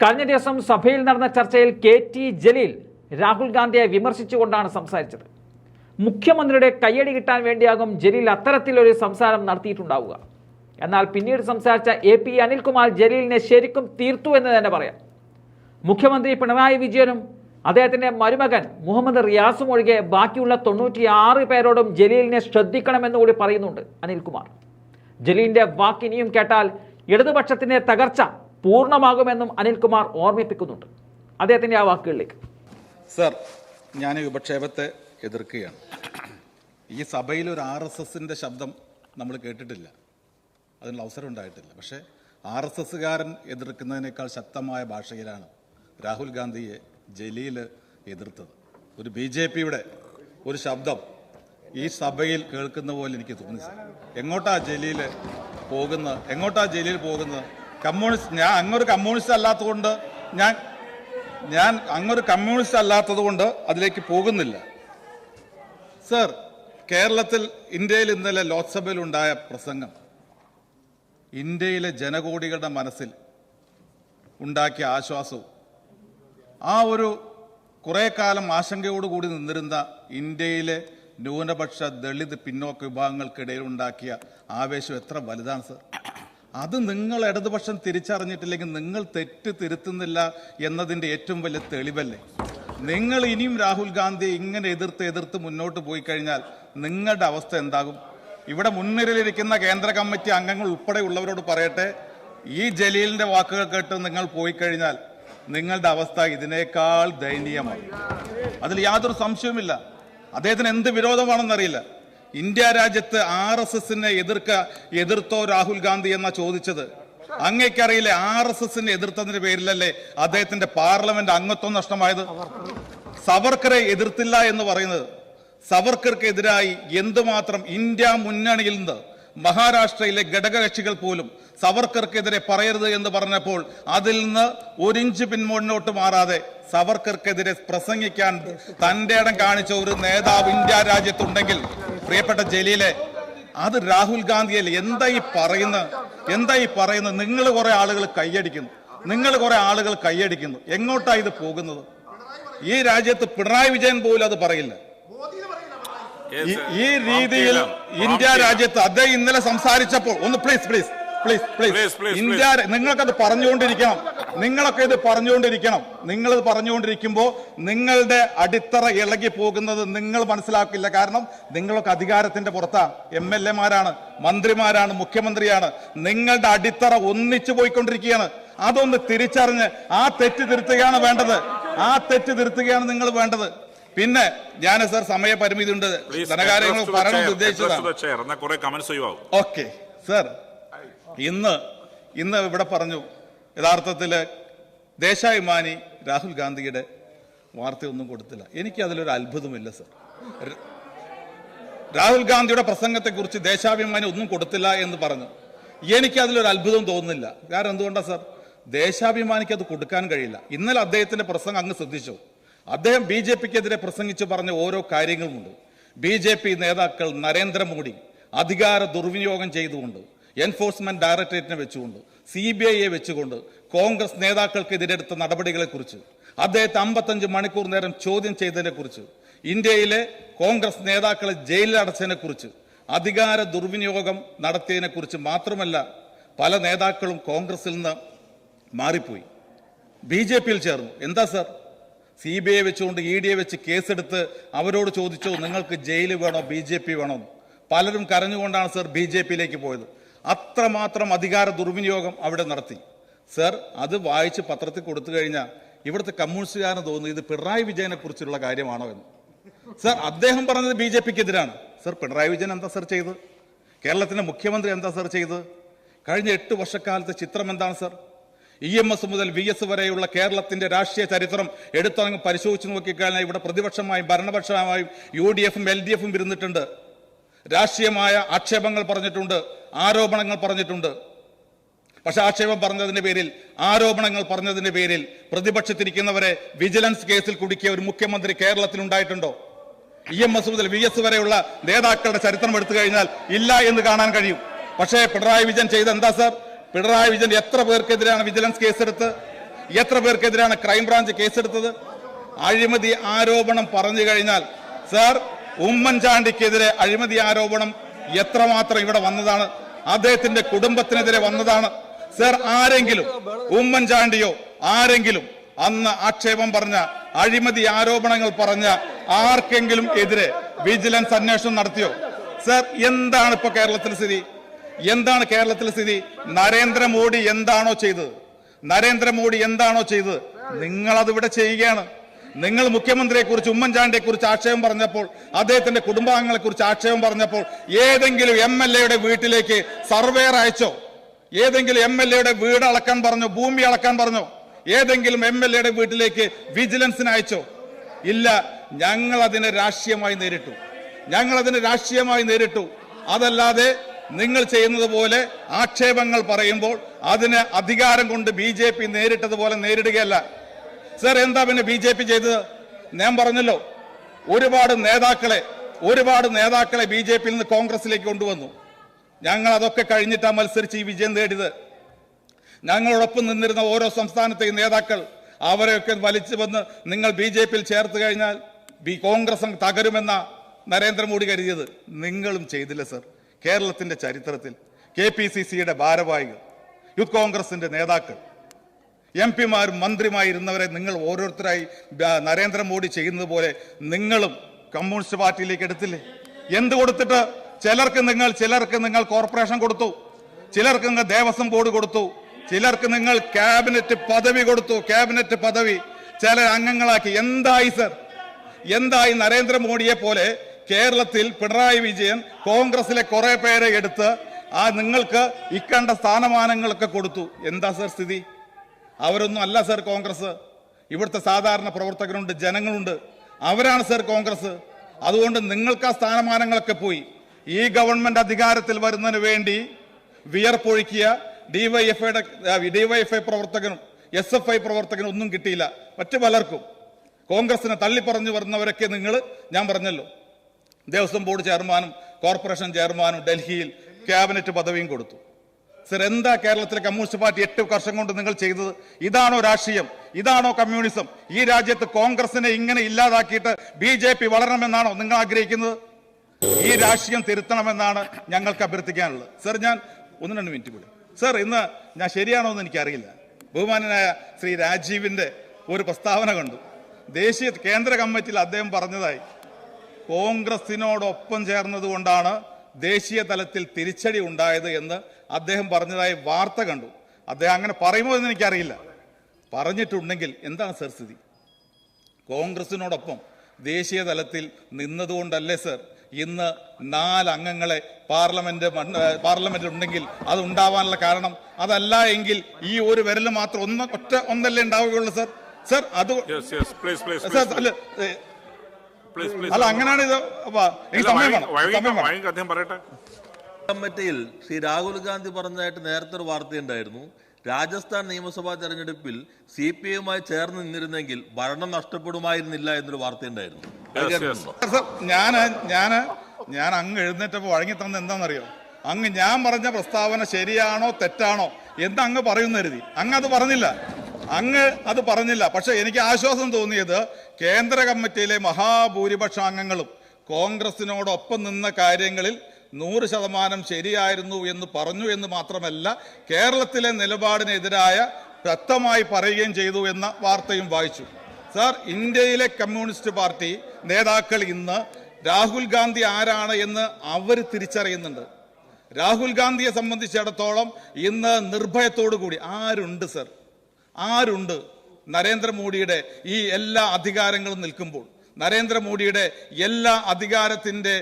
കഴിഞ്ഞ ദിവസം സഭയിൽ നടന്ന ചർച്ചയിൽ കെ.ടി. ജലീൽ രാഹുൽ ഗാന്ധിയെ വിമർശിച്ചുകൊണ്ടാണ് സംസാരിച്ചത്. മുഖ്യമന്ത്രിയുടെ കയ്യടി കിട്ടാൻ വേണ്ടിയാകും ജലീൽ അത്തരത്തിലൊരു സംസാരം നടത്തിയിട്ടുണ്ടാവുക. എന്നാൽ പിന്നീട് സംസാരിച്ച എ.പി. അനിൽകുമാർ ജലീലിനെ ശരിക്കും തീർത്തു എന്ന് തന്നെ പറയാം. മുഖ്യമന്ത്രി പിണറായി വിജയനും അദ്ദേഹത്തിൻ്റെ മരുമകൻ മുഹമ്മദ് റിയാസും ഒഴികെ ബാക്കിയുള്ള 96 പേരോടും ജലീലിനെ ശ്രദ്ധിക്കണമെന്നുകൂടി പറയുന്നുണ്ട് അനിൽകുമാർ. ജലീലിൻ്റെ വാക്കിനിയും കേട്ടാൽ ഇടതുപക്ഷത്തിൻ്റെ തകർച്ച പൂർണ്ണമാകുമെന്നും അനിൽകുമാർ ഓർമ്മിപ്പിക്കുന്നുണ്ട്. അദ്ദേഹത്തിൻ്റെ ആ വാക്കുകളിലേക്ക്. സർ, ഞാൻ ഉപക്ഷേപത്തെ എതിർക്കുകയാണ്. ഈ സഭയിൽ ഒരു RSSന്റെ ശബ്ദം നമ്മൾ കേട്ടിട്ടില്ല, അതിനുള്ള അവസരം ഉണ്ടായിട്ടില്ല. പക്ഷേ RSSകാരൻ എതിർക്കുന്നതിനേക്കാൾ ശക്തമായ ഭാഷയിലാണ് രാഹുൽ ഗാന്ധിയെ ജലീൽ എതിർത്തത്. ഒരു BJPയുടെ ഒരു ശബ്ദം ഈ സഭയിൽ കേൾക്കുന്ന പോലെ എനിക്ക് തോന്നി. എങ്ങോട്ടാ ജലീൽ പോകുന്നത്? കമ്മ്യൂണിസ്റ്റ്, ഞാൻ അങ്ങൊരു കമ്മ്യൂണിസ്റ്റ് അല്ലാത്തതുകൊണ്ട് ഞാൻ അങ്ങൊരു കമ്മ്യൂണിസ്റ്റ് അല്ലാത്തതുകൊണ്ട് അതിലേക്ക് പോകുന്നില്ല. സർ, കേരളത്തിൽ ഇന്ത്യയിൽ ഇന്നലെ ലോക്സഭയിൽ ഉണ്ടായ പ്രസംഗം ഇന്ത്യയിലെ ജനകോടികളുടെ മനസ്സിൽ ഉണ്ടാക്കിയ ആശ്വാസവും ആ ഒരു കുറേ കാലം ആശങ്കയോടുകൂടി നിന്നിരുന്ന ഇന്ത്യയിലെ ന്യൂനപക്ഷ ദളിത് പിന്നോക്ക വിഭാഗങ്ങൾക്കിടയിൽ ഉണ്ടാക്കിയ ആവേശം എത്ര വലുതാണ് സർ. അത് നിങ്ങൾ ഇടതുപക്ഷം തിരിച്ചറിഞ്ഞിട്ടില്ലെങ്കിൽ നിങ്ങൾ തെറ്റ് തിരുത്തുന്നില്ല എന്നതിൻ്റെ ഏറ്റവും വലിയ തെളിവല്ലേ. നിങ്ങൾ ഇനിയും രാഹുൽ ഗാന്ധി ഇങ്ങനെ എതിർത്ത് മുന്നോട്ട് പോയി കഴിഞ്ഞാൽ നിങ്ങളുടെ അവസ്ഥ എന്താകും? ഇവിടെ മുൻനിരയിലിരിക്കുന്ന കേന്ദ്ര കമ്മിറ്റി അംഗങ്ങൾ ഉൾപ്പെടെയുള്ളവരോട് പറയട്ടെ, ഈ ജലീലിന്റെ വാക്കുകൾ കേട്ട് നിങ്ങൾ പോയി കഴിഞ്ഞാൽ നിങ്ങളുടെ അവസ്ഥ ഇതിനേക്കാൾ ദയനീയമാണ്. അതിൽ യാതൊരു സംശയവുമില്ല. അദ്ദേഹത്തിന് എന്ത് വിരോധമാണെന്നറിയില്ല. ഇന്ത്യ രാജ്യത്ത് RSSനെ എതിർത്തോ രാഹുൽ ഗാന്ധി എന്നാ ചോദിച്ചത്. അങ്ങേക്കറിയില്ലേ, RSSനെ എതിർത്തതിന്റെ പേരിലല്ലേ അദ്ദേഹത്തിന്റെ പാർലമെന്റ് അംഗത്വം നഷ്ടമായത്? സവർക്കറെ എതിർത്തില്ല എന്ന് പറയുന്നത്, സവർക്കർക്കെതിരായി എന്തുമാത്രം ഇന്ത്യ മുന്നണിയിൽ നിന്ന് മഹാരാഷ്ട്രയിലെ ഘടകകക്ഷികൾ പോലും സവർക്കർക്കെതിരെ പറയരുത് എന്ന് പറഞ്ഞപ്പോൾ അതിൽ നിന്ന് ഒരിഞ്ച് പിന്നോട്ട് മാറാതെ സവർക്കർക്കെതിരെ പ്രസംഗിക്കാൻ തന്റെ ഇടം കാണിച്ച ഒരു നേതാവ് ഇന്ത്യ രാജ്യത്തുണ്ടെങ്കിൽ പ്രിയപ്പെട്ട ജലീലെ, അത് രാഹുൽ ഗാന്ധിയല്ലേ. എന്താ ഈ പറയുന്നത്? നിങ്ങൾ കുറെ ആളുകൾ കൈയടിക്കുന്നു. എങ്ങോട്ടാ ഇത് പോകുന്നത്? ഈ രാജ്യത്ത് പിണറായി വിജയൻ പോലും അത് പറയില്ല. ഈ രീതിയിൽ ഇന്ത്യ രാജ്യത്ത് അദ്ദേഹം ഇന്നലെ സംസാരിച്ചപ്പോൾ ഒന്ന് പ്ലീസ് ഇന്ത്യ, നിങ്ങൾക്കത് പറഞ്ഞുകൊണ്ടിരിക്കണം. നിങ്ങൾ പറഞ്ഞുകൊണ്ടിരിക്കുമ്പോൾ നിങ്ങളുടെ അടിത്തറ ഇളകി പോകുന്നത് നിങ്ങൾ മനസ്സിലാക്കില്ല. കാരണം നിങ്ങളൊക്കെ അധികാരത്തിന്റെ പുറത്താണ്. MLA-മാരാണ്, മന്ത്രിമാരാണ്, മുഖ്യമന്ത്രിയാണ്. നിങ്ങളുടെ അടിത്തറ ഒന്നിച്ചു പോയിക്കൊണ്ടിരിക്കുകയാണ്. അതൊന്ന് തിരിച്ചറിഞ്ഞ് ആ തെറ്റ് തിരുത്തുകയാണ് നിങ്ങൾ വേണ്ടത്. പിന്നെ ഞാൻ സർ, സമയപരിമിതി ഉണ്ട്, ധനകാര്യങ്ങൾ പറയാൻ ഉദ്ദേശിച്ചതാണ്. ഓക്കെ സർ, ഇന്ന് ഇവിടെ പറഞ്ഞു, യഥാർത്ഥത്തിൽ ദേശാഭിമാനി രാഹുൽ ഗാന്ധിയുടെ വാർത്തയൊന്നും കൊടുത്തില്ല. എനിക്ക് അതിലൊരു അത്ഭുതമില്ല സർ. രാഹുൽ ഗാന്ധിയുടെ പ്രസംഗത്തെക്കുറിച്ച് ദേശാഭിമാനി ഒന്നും കൊടുത്തില്ല എന്ന് പറഞ്ഞു. എനിക്ക് അതിലൊരു അത്ഭുതം തോന്നുന്നില്ല. കാരണം എന്തുകൊണ്ടാണ് സർ? ദേശാഭിമാനിക്ക് അത് കൊടുക്കാൻ കഴിയില്ല. ഇന്നലെ അദ്ദേഹത്തിന്റെ പ്രസംഗം അങ്ങ് ശ്രദ്ധിച്ചു. അദ്ദേഹം BJPക്കെതിരെ പ്രസംഗിച്ച് പറഞ്ഞ ഓരോ കാര്യങ്ങളുമുണ്ട്. BJP നേതാക്കൾ നരേന്ദ്രമോദി അധികാര ദുർവിനിയോഗം ചെയ്തുകൊണ്ട്, എൻഫോഴ്സ്മെന്റ് ഡയറക്ടറേറ്റിനെ വെച്ചുകൊണ്ട്, CBIയെ വെച്ചുകൊണ്ട് കോൺഗ്രസ് നേതാക്കൾക്കെതിരെ എടുത്ത നടപടികളെക്കുറിച്ച്, അദ്ദേഹത്തെ 55 മണിക്കൂർ നേരം ചോദ്യം ചെയ്തതിനെ കുറിച്ച്, ഇന്ത്യയിലെ കോൺഗ്രസ് നേതാക്കളെ ജയിലിൽ അടച്ചതിനെ കുറിച്ച്, അധികാര ദുർവിനിയോഗം നടത്തിയതിനെ കുറിച്ച് മാത്രമല്ല, പല നേതാക്കളും കോൺഗ്രസിൽ നിന്ന് മാറിപ്പോയി, BJPയിൽ ചേർന്നു. എന്താ സർ? CBI വെച്ചുകൊണ്ട് EDയെ വെച്ച് കേസെടുത്ത് അവരോട് ചോദിച്ചോ നിങ്ങൾക്ക് ജയിൽ വേണോ BJP വേണോ? പലരും കരഞ്ഞുകൊണ്ടാണ് സർ BJPയിലേക്ക് പോയത്. അത്രമാത്രം അധികാര ദുർവിനിയോഗം അവിടെ നടത്തി. സർ, അത് വായിച്ച് പത്രത്തിൽ കൊടുത്തു കഴിഞ്ഞാൽ ഇവിടുത്തെ കമ്മ്യൂണിസ്റ്റുകാരന് തോന്നുന്നു ഇത് പിണറായി വിജയനെ കുറിച്ചുള്ള കാര്യമാണോ എന്ന്. സർ, അദ്ദേഹം പറഞ്ഞത് BJPക്കെതിരാണ്. സർ, പിണറായി വിജയൻ എന്താ സർ ചെയ്തത്? കേരളത്തിന്റെ മുഖ്യമന്ത്രി എന്താ സർ ചെയ്തത്? കഴിഞ്ഞ 8 വർഷക്കാലത്തെ ചിത്രം എന്താണ് സർ? EMS മുതൽ VS വരെയുള്ള കേരളത്തിന്റെ രാഷ്ട്രീയ ചരിത്രം എടുത്തങ്ങ് പരിശോധിച്ച് നോക്കിക്കഴിഞ്ഞാൽ ഇവിടെ പ്രതിപക്ഷമായും ഭരണപക്ഷമായും UDFും LDFും ഇരുന്നിട്ടുണ്ട്. രാഷ്ട്രീയമായ ആക്ഷേപങ്ങൾ പറഞ്ഞിട്ടുണ്ട്, ആരോപണങ്ങൾ പറഞ്ഞിട്ടുണ്ട്. പക്ഷെ ആരോപണങ്ങൾ പറഞ്ഞതിന്റെ പേരിൽ പ്രതിപക്ഷത്തിരിക്കുന്നവരെ വിജിലൻസ് കേസിൽ കുടുക്കിയ ഒരു മുഖ്യമന്ത്രി കേരളത്തിൽ ഉണ്ടായിട്ടുണ്ടോ? EMS മുതൽ VS വരെയുള്ള നേതാക്കളുടെ ചരിത്രം എടുത്തു കഴിഞ്ഞാൽ ഇല്ല എന്ന് കാണാൻ കഴിയും. പക്ഷേ പിണറായി വിജയൻ ചെയ്ത എന്താ സർ? പിണറായി വിജയൻ എത്ര പേർക്കെതിരാണ് വിജിലൻസ് കേസെടുത്ത്? എത്ര പേർക്കെതിരാണ് ക്രൈംബ്രാഞ്ച് കേസെടുത്തത്? അഴിമതി ആരോപണം പറഞ്ഞു കഴിഞ്ഞാൽ സർ, ഉമ്മൻചാണ്ടിക്കെതിരെ അഴിമതി ആരോപണം എത്രമാത്രം ഇവിടെ വന്നതാണ്? അദ്ദേഹത്തിന്റെ കുടുംബത്തിനെതിരെ വന്നതാണ്. സർ, ആരെങ്കിലും ഉമ്മൻചാണ്ടിയോ ആരെങ്കിലും അന്ന് ആക്ഷേപം പറഞ്ഞ, അഴിമതി ആരോപണങ്ങൾ പറഞ്ഞ ആർക്കെങ്കിലും എതിരെ വിജിലൻസ് അന്വേഷണം നടത്തിയോ? സർ, എന്താണ് ഇപ്പൊ കേരളത്തിലെ സ്ഥിതി? എന്താണ് കേരളത്തിലെ സ്ഥിതി? നരേന്ദ്രമോദി എന്താണോ ചെയ്തത്, നരേന്ദ്രമോദി എന്താണോ ചെയ്തത്, നിങ്ങൾ അതിവിടെ ചെയ്യുകയാണ്. നിങ്ങൾ മുഖ്യമന്ത്രിയെ കുറിച്ച്, ഉമ്മൻചാണ്ടിയെ കുറിച്ച് ആക്ഷേപം പറഞ്ഞപ്പോൾ, അദ്ദേഹത്തിന്റെ കുടുംബാംഗങ്ങളെ കുറിച്ച് ആക്ഷേപം പറഞ്ഞപ്പോൾ ഏതെങ്കിലും MLA വീട്ടിലേക്ക് സർവേയർ അയച്ചോ? ഏതെങ്കിലും MLA വീട് അളക്കാൻ പറഞ്ഞോ? ഭൂമി അളക്കാൻ പറഞ്ഞോ? ഏതെങ്കിലും MLA വീട്ടിലേക്ക് വിജിലൻസിന് അയച്ചോ? ഇല്ല. ഞങ്ങൾ അതിനെ രാഷ്ട്രീയമായി നേരിട്ടു. അതല്ലാതെ നിങ്ങൾ ചെയ്യുന്നത് പോലെ ആക്ഷേപങ്ങൾ പറയുമ്പോൾ അതിന് അധികാരം കൊണ്ട് BJP നേരിട്ടതുപോലെ നേരിടുകയല്ല. സർ, എന്താ പിന്നെ BJP ചെയ്തത്? ഞാൻ പറഞ്ഞല്ലോ, ഒരുപാട് നേതാക്കളെ BJPയിൽ നിന്ന് കോൺഗ്രസിലേക്ക് കൊണ്ടുവന്നു. ഞങ്ങൾ അതൊക്കെ കഴിഞ്ഞിട്ടാ മത്സരിച്ച് ഈ വിജയം നേടിയത്. ഞങ്ങളോടൊപ്പം നിന്നിരുന്ന ഓരോ സംസ്ഥാനത്തെയും നേതാക്കൾ, അവരെയൊക്കെ വലിച്ചു വന്ന് നിങ്ങൾ BJPയിൽ ചേർത്ത് കഴിഞ്ഞാൽ കോൺഗ്രസ് തകരുമെന്ന നരേന്ദ്രമോദി കരുതിയത്. നിങ്ങളും ചെയ്തില്ല സർ. കേരളത്തിന്റെ ചരിത്രത്തിൽ KPCCയുടെ ഭാരവാഹികൾ, യൂത്ത് കോൺഗ്രസിന്റെ നേതാക്കൾ, MP-മാരും മന്ത്രിമായിരുന്നവരെ നിങ്ങൾ ഓരോരുത്തരായി നരേന്ദ്രമോദി ചെയ്യുന്നത് പോലെ നിങ്ങളും കമ്മ്യൂണിസ്റ്റ് പാർട്ടിയിലേക്ക് എടുത്തില്ലേ? എന്ത് കൊടുത്തിട്ട്? ചിലർക്ക് നിങ്ങൾ കോർപ്പറേഷൻ കൊടുത്തു, ചിലർക്ക് നിങ്ങൾ ദേവസ്വം ബോർഡ് കൊടുത്തു, ചിലർക്ക് നിങ്ങൾ ക്യാബിനറ്റ് പദവി കൊടുത്തു. ചില അംഗങ്ങളാക്കി. എന്തായി സർ? എന്തായി? നരേന്ദ്രമോദിയെ പോലെ കേരളത്തിൽ പിണറായി വിജയൻ കോൺഗ്രസിലെ കുറെ പേരെ എടുത്ത് നിങ്ങൾക്ക് ഇക്കണ്ട സ്ഥാനമാനങ്ങളൊക്കെ കൊടുത്തു. എന്താ സർ സ്ഥിതി? അവരൊന്നും അല്ല സർ കോൺഗ്രസ്. ഇവിടുത്തെ സാധാരണ പ്രവർത്തകരുണ്ട്, ജനങ്ങളുണ്ട്, അവരാണ് സർ കോൺഗ്രസ്. അതുകൊണ്ട് നിങ്ങൾക്ക് ആ സ്ഥാനമാനങ്ങളൊക്കെ പോയി. ഈ ഗവൺമെന്റ് അധികാരത്തിൽ വരുന്നതിന് വേണ്ടി വിയർപ്പൊഴുക്കിയ ഡിവൈഎഫ്ഐ പ്രവർത്തകനും SFI പ്രവർത്തകനും ഒന്നും കിട്ടിയില്ല. മറ്റു പലർക്കും കോൺഗ്രസിനെ തള്ളിപ്പറഞ്ഞു വരുന്നവരൊക്കെ ഞാൻ പറഞ്ഞല്ലോ, ദേവസ്വം ബോർഡ് ചെയർമാനും കോർപ്പറേഷൻ ചെയർമാനും ഡൽഹിയിൽ ക്യാബിനറ്റ് പദവിയും കൊടുത്തു. സർ, എന്താ കേരളത്തിലെ കമ്മ്യൂണിസ്റ്റ് പാർട്ടി 8 വർഷം കൊണ്ട് നിങ്ങൾ ചെയ്തത്? ഇതാണോ രാഷ്ട്രീയം? ഇതാണോ കമ്മ്യൂണിസം? ഈ രാജ്യത്ത് കോൺഗ്രസിനെ ഇങ്ങനെ ഇല്ലാതാക്കിയിട്ട് BJP വളരണമെന്നാണോ നിങ്ങൾ ആഗ്രഹിക്കുന്നത്? ഈ രാഷ്ട്രീയം തിരുത്തണമെന്നാണ് ഞങ്ങൾക്ക് അഭ്യർത്ഥിക്കാനുള്ളത്. സർ, ഞാൻ 1-2 മിനിറ്റ് കൂടി. സർ, ഇന്ന് ഞാൻ ശരിയാണോ എന്ന് എനിക്കറിയില്ല. ബഹുമാനനായ ശ്രീ രാജീവിന്റെ ഒരു പ്രസ്താവന കണ്ടു. ദേശീയ കേന്ദ്ര കമ്മിറ്റിയിൽ അദ്ദേഹം പറഞ്ഞതായി, കോൺഗ്രസിനോടൊപ്പം ചേർന്നതുകൊണ്ടാണ് ദേശീയ തലത്തിൽ തിരിച്ചടി ഉണ്ടായത് എന്ന് അദ്ദേഹം പറഞ്ഞതായി വാർത്ത കണ്ടു. അദ്ദേഹം അങ്ങനെ പറയുമോ എന്ന് എനിക്കറിയില്ല. പറഞ്ഞിട്ടുണ്ടെങ്കിൽ എന്താണ് സർ സ്ഥിതി? കോൺഗ്രസിനോടൊപ്പം ദേശീയ തലത്തിൽ നിന്നതുകൊണ്ടല്ലേ സർ ഇന്ന് 4 അംഗങ്ങളെ പാർലമെന്റിൽ ഉണ്ടെങ്കിൽ അത് ഉണ്ടാവാനുള്ള കാരണം? അതല്ല എങ്കിൽ ഈ ഒരു വിരൽ മാത്രം ഒന്നല്ലേ ഉണ്ടാവുകയുള്ളൂ സർ? സർ, അത് അല്ല, അങ്ങനെയാണ് ഇത്. കമ്മിറ്റിയിൽ ശ്രീ രാഹുൽ ഗാന്ധി പറഞ്ഞതായിട്ട് നേരത്തെ ഒരു വാർത്തയുണ്ടായിരുന്നു. രാജസ്ഥാൻ നിയമസഭാ തെരഞ്ഞെടുപ്പിൽ CPI-യുമായി ചേർന്ന് നിന്നിരുന്നെങ്കിൽ ഭരണം നഷ്ടപ്പെടുമായിരുന്നില്ല എന്നൊരു വാർത്തയുണ്ടായിരുന്നു. ഞാൻ അങ്ങ് എഴുന്നേറ്റപ്പോൾ വഴങ്ങി തന്ന എന്താണെന്നറിയോ? അങ്ങ് ഞാൻ പറഞ്ഞ പ്രസ്താവന ശരിയാണോ തെറ്റാണോ എന്ന് അങ്ങ് പറയുന്ന കരുതി. അങ്ങ് അത് പറഞ്ഞില്ല. പക്ഷെ എനിക്ക് ആശ്വാസം തോന്നിയത് കേന്ദ്ര കമ്മിറ്റിയിലെ മഹാഭൂരിപക്ഷം അംഗങ്ങളും കോൺഗ്രസിനോടൊപ്പം നിന്ന കാര്യങ്ങളിൽ 100% ശരിയായിരുന്നു എന്ന് പറഞ്ഞു എന്ന് മാത്രമല്ല, കേരളത്തിലെ നിലപാടിനെതിരായ വ്യക്തമായി പറയുകയും ചെയ്തു എന്ന വാർത്തയും വായിച്ചു. സാർ, ഇന്ത്യയിലെ കമ്മ്യൂണിസ്റ്റ് പാർട്ടി നേതാക്കൾ ഇന്ന് രാഹുൽ ഗാന്ധി ആരാണ് എന്ന് അവർ തിരിച്ചറിയുന്നുണ്ട്. രാഹുൽ ഗാന്ധിയെ സംബന്ധിച്ചിടത്തോളം ഇന്ന് നിർഭയത്തോടു കൂടി ആരുണ്ട് നരേന്ദ്രമോദിയുടെ ഈ എല്ലാ അധികാരങ്ങളും നിൽക്കുമ്പോൾ, നരേന്ദ്രമോദിയുടെ എല്ലാ അധികാരത്തിന്റെ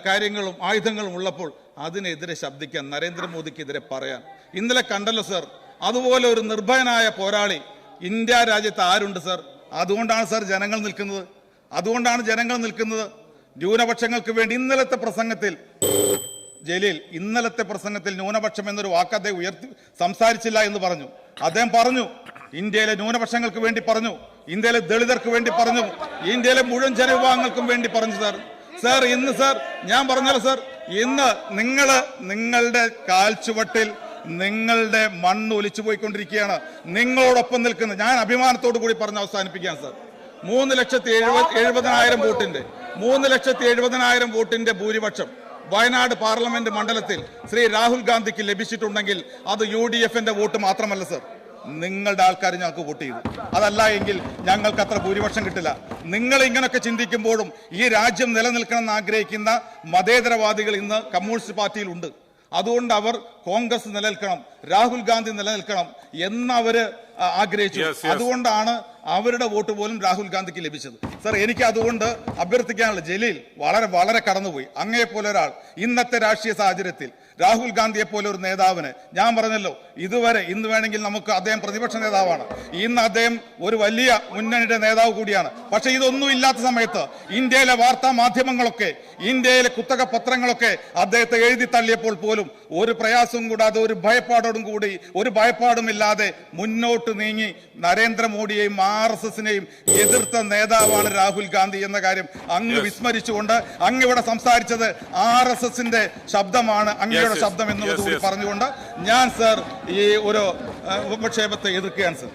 കാര്യങ്ങളും ആയുധങ്ങളും ഉള്ളപ്പോൾ അതിനെതിരെ ശബ്ദിക്കാൻ, നരേന്ദ്രമോദിക്കെതിരെ പറയാൻ ഇന്നലെ കണ്ടല്ലോ സർ. അതുപോലെ ഒരു നിർഭയനായ പോരാളി ഇന്ത്യ രാജ്യത്ത് ആരുണ്ട് സർ? അതുകൊണ്ടാണ് സർ ജനങ്ങൾ നിൽക്കുന്നത്. ന്യൂനപക്ഷങ്ങൾക്ക് വേണ്ടി ഇന്നലത്തെ പ്രസംഗത്തിൽ ന്യൂനപക്ഷം എന്നൊരു വാക്ക് അദ്ദേഹം സംസാരിച്ചില്ല എന്ന് പറഞ്ഞു. അദ്ദേഹം പറഞ്ഞു ഇന്ത്യയിലെ ന്യൂനപക്ഷങ്ങൾക്ക് വേണ്ടി പറഞ്ഞു, ഇന്ത്യയിലെ ദളിതർക്ക് വേണ്ടി പറഞ്ഞു, ഇന്ത്യയിലെ മുഴുവൻ ജനവിഭാഗങ്ങൾക്കും വേണ്ടി പറഞ്ഞു. സാർ ഇന്ന് ഞാൻ പറഞ്ഞല്ലോ സാർ, ഇന്ന് നിങ്ങളുടെ കാൽച്ചുവട്ടിൽ നിങ്ങളുടെ മണ്ണ് ഒലിച്ചു പോയിക്കൊണ്ടിരിക്കുകയാണ്. നിങ്ങളോടൊപ്പം നിൽക്കുന്ന ഞാൻ അഭിമാനത്തോടു കൂടി പറഞ്ഞ് അവസാനിപ്പിക്കുകയാണ് സർ. 3,70,000 വോട്ടിന്റെ ഭൂരിപക്ഷം വയനാട് പാർലമെന്റ് മണ്ഡലത്തിൽ ശ്രീ രാഹുൽ ഗാന്ധിക്ക് ലഭിച്ചിട്ടുണ്ടെങ്കിൽ അത് UDFന്റെ വോട്ട് മാത്രമല്ല സർ, നിങ്ങളുടെ ആൾക്കാർ ഞങ്ങൾക്ക് വോട്ട് ചെയ്തു. അതല്ല എങ്കിൽ ഞങ്ങൾക്ക് അത്ര ഭൂരിപക്ഷം കിട്ടില്ല. നിങ്ങൾ ഇങ്ങനെയൊക്കെ ചിന്തിക്കുമ്പോഴും ഈ രാജ്യം നിലനിൽക്കണമെന്ന് ആഗ്രഹിക്കുന്ന മതേതരവാദികൾ ഇന്ന് കമ്മ്യൂണിസ്റ്റ് പാർട്ടിയിലുണ്ട്. അതുകൊണ്ട് അവർ കോൺഗ്രസ് നിലനിൽക്കണം, രാഹുൽ ഗാന്ധി നിലനിൽക്കണം എന്നവര് ആഗ്രഹിച്ചു. അതുകൊണ്ടാണ് അവരുടെ വോട്ട് പോലും രാഹുൽ ഗാന്ധിക്ക് ലഭിച്ചത്. സർ, എനിക്ക് അതുകൊണ്ട് അഭ്യർത്ഥിക്കാനുള്ള, ജലീൽ വളരെ വളരെ കടന്നുപോയി. അങ്ങേപ്പോലെ ഒരാൾ ഇന്നത്തെ രാഷ്ട്രീയ സാഹചര്യത്തിൽ രാഹുൽ ഗാന്ധിയെ പോലെ ഒരു നേതാവിന്, ഞാൻ പറഞ്ഞല്ലോ ഇതുവരെ, ഇന്ന് വേണമെങ്കിൽ നമുക്ക് അദ്ദേഹം പ്രതിപക്ഷ നേതാവാണ്, ഇന്ന് അദ്ദേഹം ഒരു വലിയ മുന്നണിയുടെ നേതാവ് കൂടിയാണ്. പക്ഷെ ഇതൊന്നും ഇല്ലാത്ത സമയത്ത് ഇന്ത്യയിലെ വാർത്താ മാധ്യമങ്ങളൊക്കെ, ഇന്ത്യയിലെ കുത്തക പത്രങ്ങളൊക്കെ അദ്ദേഹത്തെ എഴുതി തള്ളിയപ്പോൾ പോലും ഒരു പ്രയാസവും കൂടാതെ, ഒരു ഭയപ്പാടുമില്ലാതെ മുന്നോട്ട് നീങ്ങി നരേന്ദ്രമോദിയെയും RSSനെയും എതിർത്ത നേതാവാണ് രാഹുൽ ഗാന്ധി എന്ന കാര്യം അങ്ങ് വിസ്മരിച്ചുകൊണ്ട് അങ്ങ് ഇവിടെ സംസാരിച്ചത് RSSന്റെ ശബ്ദമാണ് അങ്ങയുടെ ശബ്ദം എന്നുള്ളത് കൂടി പറഞ്ഞുകൊണ്ട് ഞാൻ സർ ഈ ഒരു ഉപക്ഷേപത്തെ എതിർക്കുകയാണ് സർ.